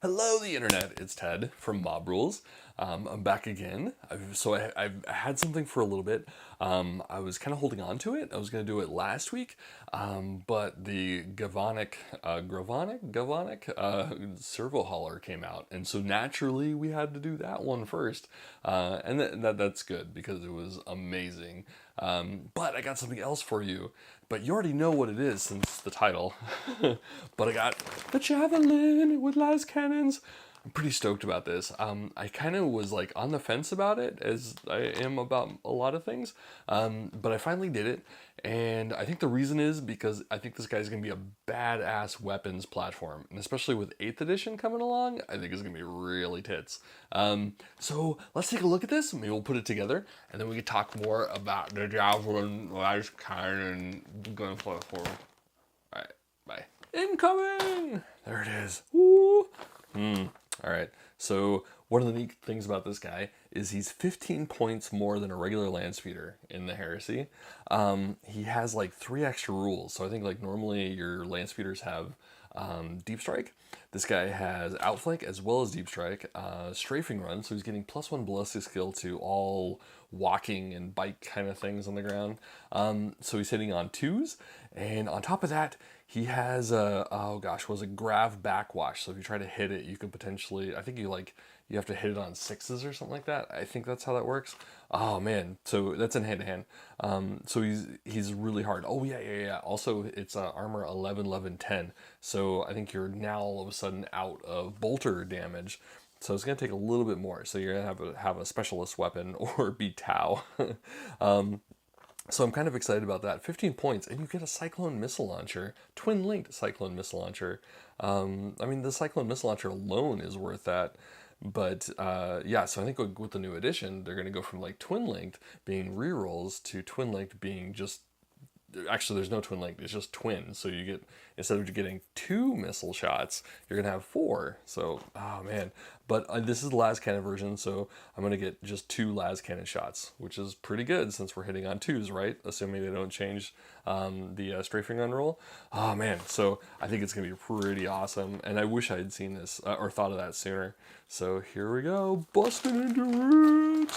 Hello, the internet. It's Ted from Mob Rules. I'm back again. I've had something for a little bit. I was kind of holding on to it. I was going to do it last week, but the Gavonic servo hauler came out, and so naturally we had to do that one first. That's good because it was amazing. But I got something else for you. But you already know what it is since the title. But I got the Javelin with lascannons. I'm pretty stoked about this. I kind of was like on the fence about it, as I am about a lot of things. But I finally did it, and I think the reason is because I think this guy's gonna be a badass weapons platform, and especially with 8th edition coming along, I think it's gonna be really tits. So let's take a look at this. Maybe we'll put it together, and then we can talk more about the Javelin lascannon going forward. All right, bye. Incoming. There it is. Woo. All right, so one of the neat things about this guy is he's 15 points more than a regular land speeder in the Heresy. He has like 3 extra rules. So I think like normally your land speeders have deep strike. This guy has outflank as well as deep strike, strafing run. So he's getting +1 ballistic skill to all walking and bike kind of things on the ground. So he's hitting on 2s, and on top of that, he has a, oh gosh, was it grav backwash? So if you try to hit it, you could potentially, I think you have to hit it on 6s or something like that. I think that's how that works. Oh man, so that's in hand to hand. So he's really hard. Oh yeah. Also, it's armor 11, 11, 10. So I think you're now all of a sudden out of bolter damage. So it's gonna take a little bit more. So you're gonna have a specialist weapon or be Tau. So I'm kind of excited about that. 15 points, and you get a Cyclone missile launcher, twin-linked Cyclone missile launcher. I mean, the Cyclone missile launcher alone is worth that. But yeah, so I think with the new edition, they're going to go from like twin-linked being rerolls to twin-linked being just. Actually, there's no twin link, it's just twin. So you get, instead of getting 2 missile shots, you're gonna have 4. So, oh man. But this is the lascannon version, so I'm gonna get just 2 lascannon shots, which is pretty good since we're hitting on 2s, right? Assuming they don't change the strafing run rule. Oh man, so I think it's gonna be pretty awesome, and I wish I had seen this or thought of that sooner. So here we go, busting into it.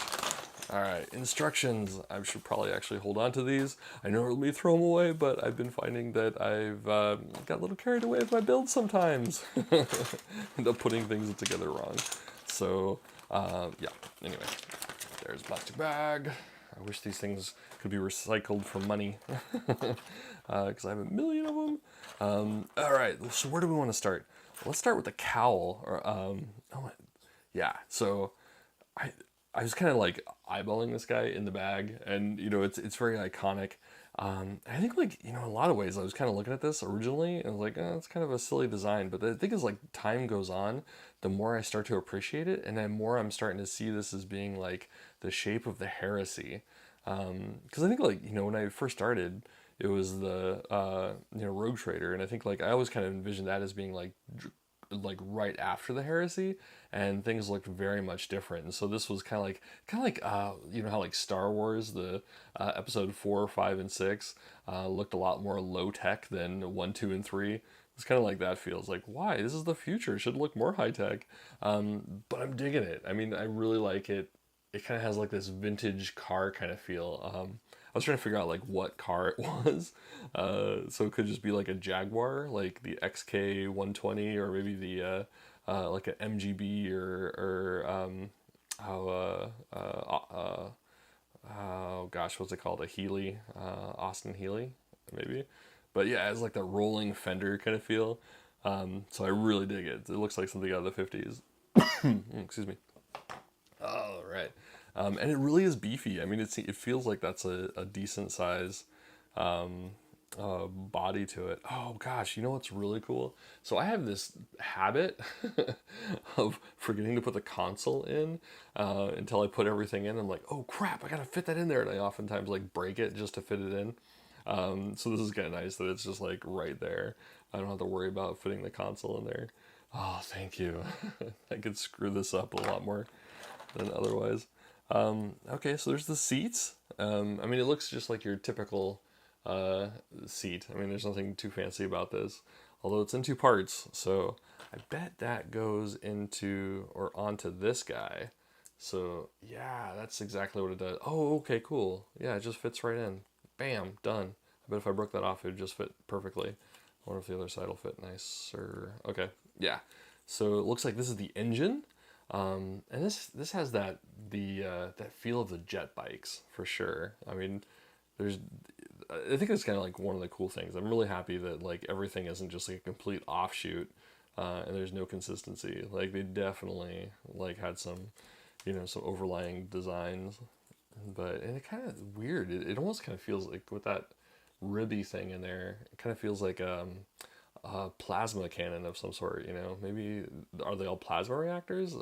All right, instructions. I should probably actually hold on to these. I normally throw them away, but I've been finding that I've got a little carried away with my build sometimes. End up putting things together wrong. So, yeah, anyway, there's plastic bag. I wish these things could be recycled for money, because I have a million of them. All right, so where do we want to start? Let's start with the cowl. Yeah, so I was kind of like eyeballing this guy in the bag, and it's very iconic. I think in a lot of ways I was kind of looking at this originally and I was like, it's kind of a silly design. But the thing is, like, time goes on, the more I start to appreciate it, and then more I'm starting to see this as being like the shape of the Heresy. Because I think when I first started, it was the Rogue Trader, and I think I always kind of envisioned that as being like right after the Heresy, and things looked very much different. And so this was kind of like how like Star Wars, the episode 4, 5, and 6 looked a lot more low tech than 1, 2, and 3. It's kind of like that feels like, why, this is the future, it should look more high tech. But I'm digging it. I mean, I really like it. It kind of has like this vintage car kind of feel. I was trying to figure out like what car it was. So it could just be like a Jaguar, like the XK120, or maybe the like an MGB oh gosh, what's it called? A Healy, Austin Healy, maybe. But yeah, it has like that rolling fender kind of feel. So I really dig it. It looks like something out of the 50s. Excuse me. All right. And it really is beefy. I mean, it feels like that's a decent size body to it. Oh gosh, you know what's really cool? So I have this habit of forgetting to put the console in until I put everything in. I'm like, oh crap, I gotta fit that in there. And I oftentimes break it just to fit it in. So this is kind of nice that it's just like right there. I don't have to worry about fitting the console in there. Oh, thank you. I could screw this up a lot more than otherwise. Okay, so there's the seats. I mean, it looks just like your typical seat. I mean, there's nothing too fancy about this. although it's in two parts. So I bet that goes into or onto this guy. So yeah, that's exactly what it does. Oh, okay, cool. Yeah, it just fits right in. Bam, done. I bet if I broke that off, it would just fit perfectly. I wonder if the other side will fit nicer. Okay, yeah. So it looks like this is the engine, and this has that feel of the jet bikes for sure. I mean, there's I think it's kind of like one of the cool things. I'm really happy that like everything isn't just like a complete offshoot, and there's no consistency. Like they definitely like had some, some overlying designs, but and it kind of weird. It almost kind of feels like with that ribby thing in there, it kind of feels like a plasma cannon of some sort. Maybe are they all plasma reactors?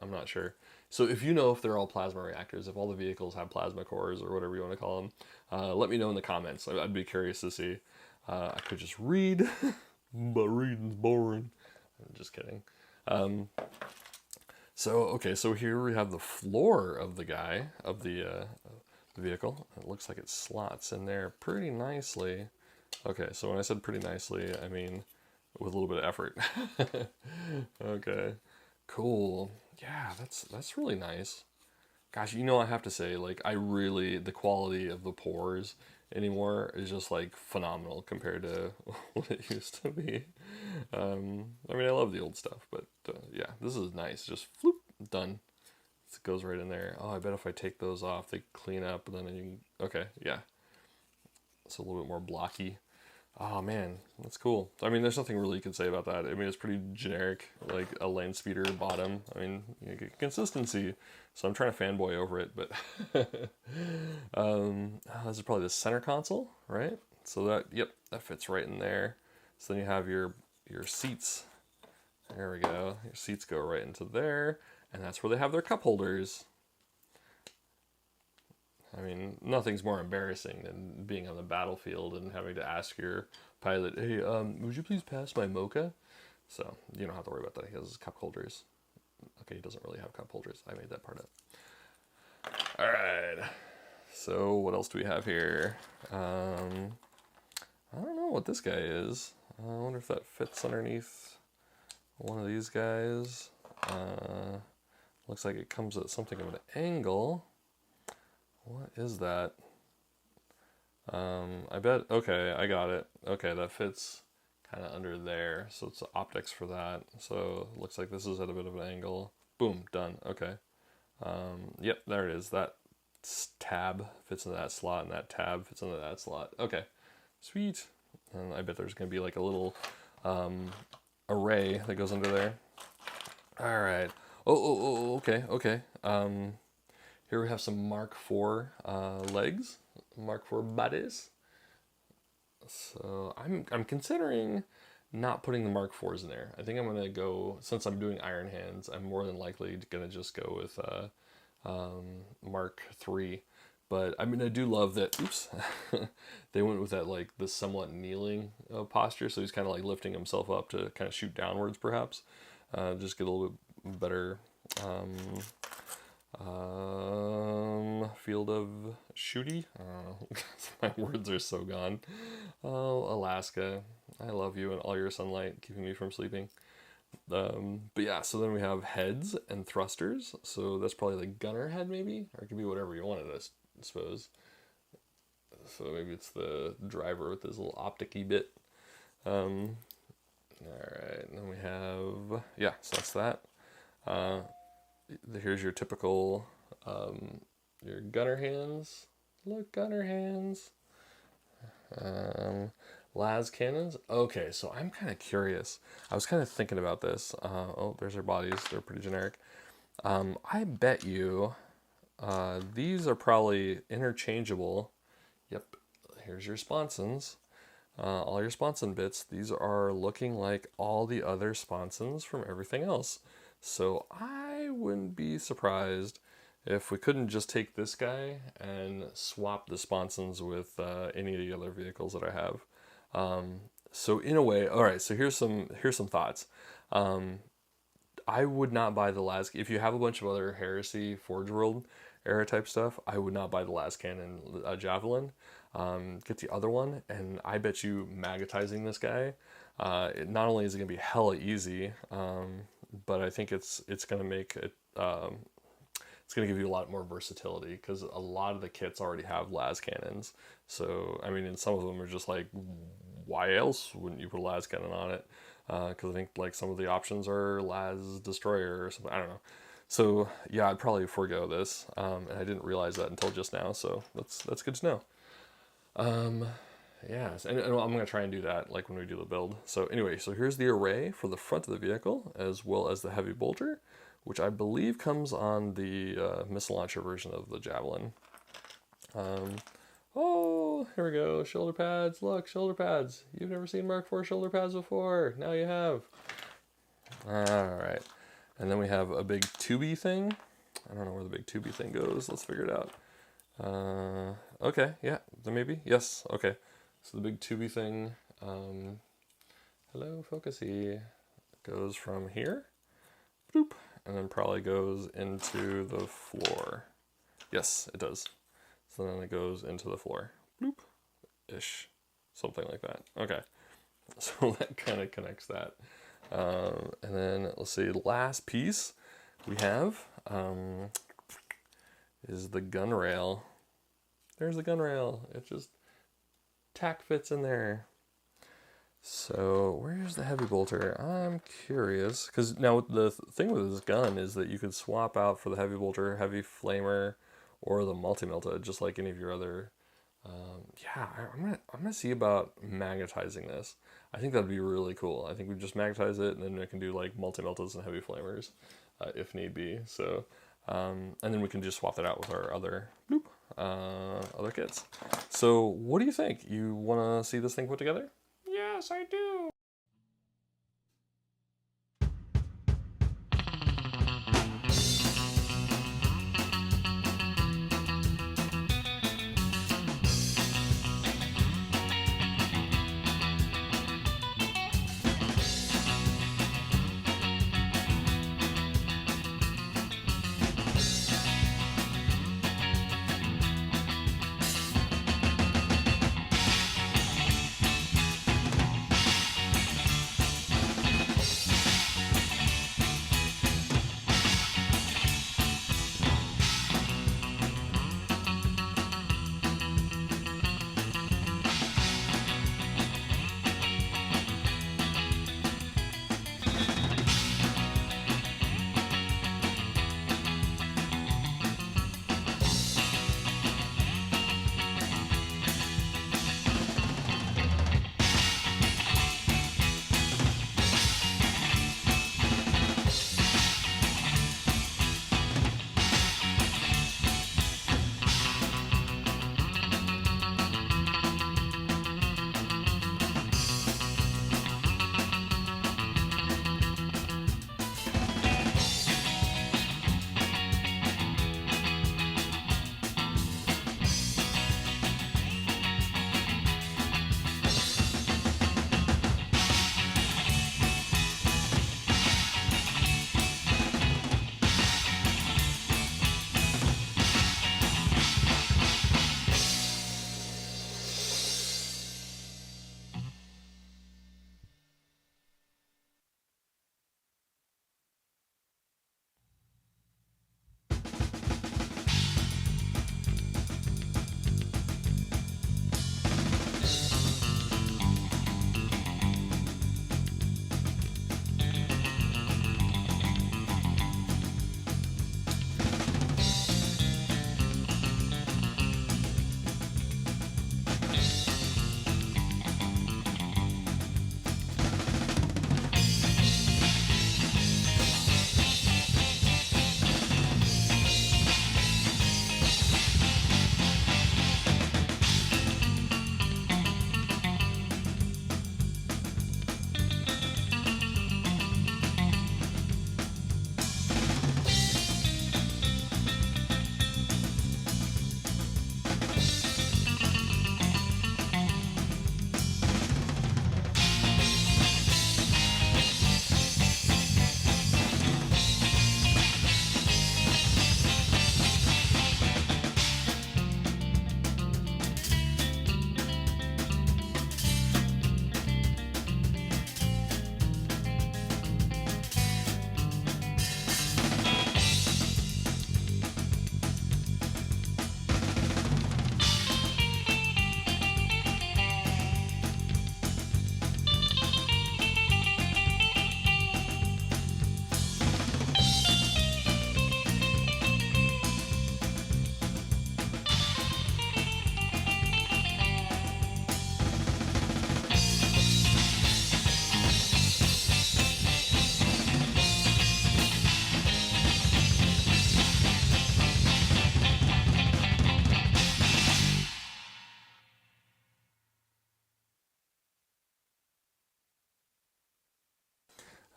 I'm not sure. So if you know if they're all plasma reactors, if all the vehicles have plasma cores or whatever you want to call them, let me know in the comments. I'd be curious to see. I could just read, but reading's boring. I'm just kidding. So here we have the floor of the guy, of the vehicle. It looks like it slots in there pretty nicely. Okay, so when I said pretty nicely, I mean with a little bit of effort. Okay, cool. Yeah, that's really nice. Gosh, I have to say, like, the quality of the pores anymore is just, like, phenomenal compared to what it used to be. I mean, I love the old stuff, but, yeah, this is nice. Just, floop, done. It goes right in there. Oh, I bet if I take those off, they clean up, and then okay, yeah. It's a little bit more blocky. Oh man, that's cool. I mean, there's nothing really you can say about that. I mean, it's pretty generic, like a land speeder bottom. I mean, you get consistency. So I'm trying to fanboy over it, but this is probably the center console, right? So that fits right in there. So then you have your seats. There we go. Your seats go right into there, and that's where they have their cup holders. I mean, nothing's more embarrassing than being on the battlefield and having to ask your pilot, "Hey, would you please pass my mocha?" So you don't have to worry about that. He has cup holders. Okay, he doesn't really have cup holders. I made that part up. All right. So what else do we have here? I don't know what this guy is. I wonder if that fits underneath one of these guys. Looks like it comes at something of an angle. What is that? I bet, okay, I got it. Okay, that fits kind of under there. So it's the optics for that. So it looks like this is at a bit of an angle. Boom, done. Okay. Yep, there it is. That tab fits into that slot, and that tab fits into that slot. Okay, sweet. And I bet there's going to be like a little array that goes under there. All right. Oh, okay. Here we have some Mark IV legs, Mark IV bodies. So I'm considering not putting the Mark IVs in there. I think I'm gonna go, since I'm doing Iron Hands, I'm more than likely gonna just go with Mark III. But I mean, I do love that. Oops, they went with that like the somewhat kneeling posture, so he's kind of like lifting himself up to kind of shoot downwards, perhaps. Just get a little bit better. Field of shooty. I don't know. My words are so gone. Oh, Alaska, I love you and all your sunlight keeping me from sleeping. But yeah, so then we have heads and thrusters. So that's probably the gunner head, maybe, or it could be whatever you wanted, I suppose. So maybe it's the driver with this little optic-y bit. All right, and then we have, yeah, so that's that. Here's your typical, your gunner hands. Look, gunner hands. Las cannons. Okay, so I'm kind of curious. I was kind of thinking about this. Oh, there's their bodies. They're pretty generic. I bet you these are probably interchangeable. Yep, here's your sponsons. All your sponson bits. These are looking like all the other sponsons from everything else. So I wouldn't be surprised if we couldn't just take this guy and swap the sponsons with any of the other vehicles that I have. So in a way, all right. So here's some thoughts. I would not buy the last. If you have a bunch of other Heresy, Forge World era type stuff, I would not buy the lascannon Javelin. Get the other one, and I bet you magnetizing this guy Not only is it gonna be hella easy, but I think it's gonna make it. It's going to give you a lot more versatility because a lot of the kits already have las cannons. So, I mean, and some of them are just like, why else wouldn't you put a las cannon on it? Because I think like some of the options are las destroyer or something. I don't know. So yeah, I'd probably forego this, and I didn't realize that until just now. So that's good to know. Yeah, and I'm gonna try and do that like when we do the build. So anyway, so here's the array for the front of the vehicle as well as the heavy bolter, which I believe comes on the missile launcher version of the Javelin. Oh, here we go, shoulder pads. Look, shoulder pads. You've never seen Mark IV shoulder pads before. Now you have. All right, and then we have a big tubey thing. I don't know where the big tubey thing goes. Let's figure it out. Okay, yeah, then maybe. Yes, okay. So the big tubey thing, hello, focusy, goes from here, bloop, and then probably goes into the floor. Yes, it does. So then it goes into the floor, bloop-ish, something like that. Okay, so that kind of connects that. And then let's see, last piece we have is the gun rail. There's the gun rail. It just tack fits in there. So where's the heavy bolter? I'm curious, because now the thing with this gun is that you could swap out for the heavy bolter, heavy flamer, or the multi-melta, just like any of your other. Yeah, I'm gonna see about magnetizing this. I think that'd be really cool. I think we just magnetize it, and then we can do like multi-meltas and heavy flamers, if need be. So, and then we can just swap that out with our other other kits. So what do you think? You want to see this thing put together? Yes, I do.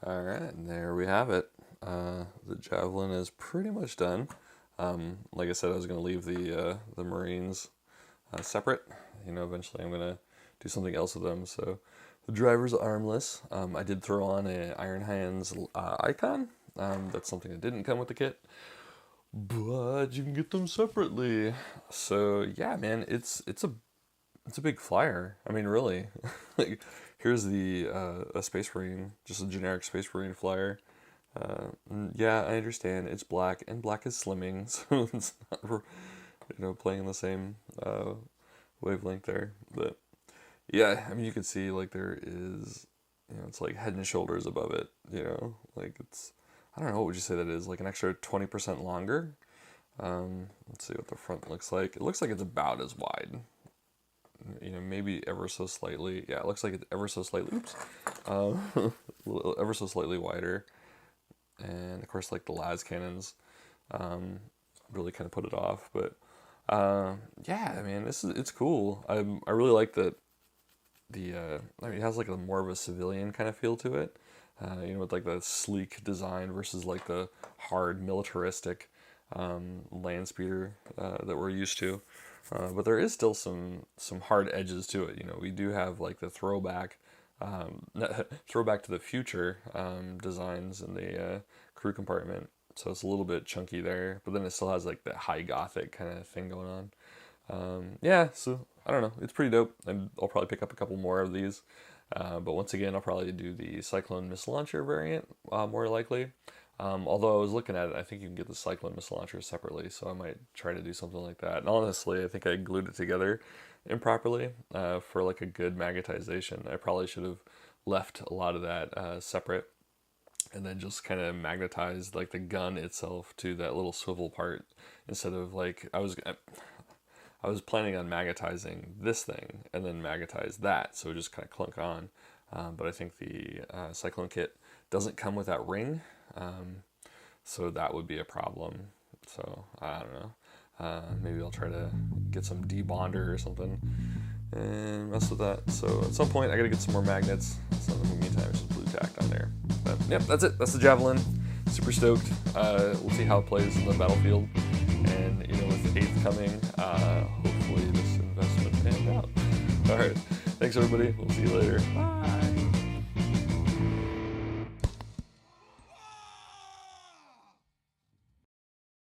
Alright, and there we have it. The Javelin is pretty much done. Like I said, I was going to leave the Marines separate. You know, eventually I'm going to do something else with them. So the driver's armless. I did throw on a Iron Hands icon. That's something that didn't come with the kit, but you can get them separately. So yeah, man, it's a big flyer. I mean, really. Like, here's the a Space Marine, just a generic Space Marine flyer. Yeah, I understand it's black, and black is slimming, so it's not, playing in the same wavelength there. But yeah, I mean, you can see like there is, it's like head and shoulders above it. Like it's, I don't know, what would you say that is? Like an extra 20% longer. Let's see what the front looks like. It looks like it's about as wide. Maybe ever so slightly. Yeah, it looks like it's ever so slightly. Oops. Ever so slightly wider. And of course, like the lascannons, really kind of put it off. But yeah, I mean, it's cool. I really like that. I mean, it has like a more of a civilian kind of feel to it. With like the sleek design versus like the hard militaristic land speeder that we're used to. But there is still some hard edges to it. We do have like the throwback to the future designs in the crew compartment. So it's a little bit chunky there, but then it still has like that high gothic kind of thing going on. Yeah, so I don't know. It's pretty dope. And I'll probably pick up a couple more of these. But once again, I'll probably do the Cyclone missile launcher variant more likely. Although I was looking at it, I think you can get the Cyclone missile launcher separately, so I might try to do something like that. And honestly, I think I glued it together improperly for like a good magnetization. I probably should have left a lot of that separate, and then just kind of magnetized like the gun itself to that little swivel part instead of like I was planning on magnetizing this thing and then magnetize that, so it just kind of clunk on. But I think the Cyclone kit doesn't come with that ring, so that would be a problem. So I don't know. Maybe I'll try to get some debonder or something and mess with that. So at some point I gotta get some more magnets. So in the meantime, it's just blue tacked on there. But yep, that's it. That's the Javelin. Super stoked. We'll see how it plays in the battlefield. And with 8th coming, hopefully this investment panned out. All right, thanks everybody. We'll see you later. Bye.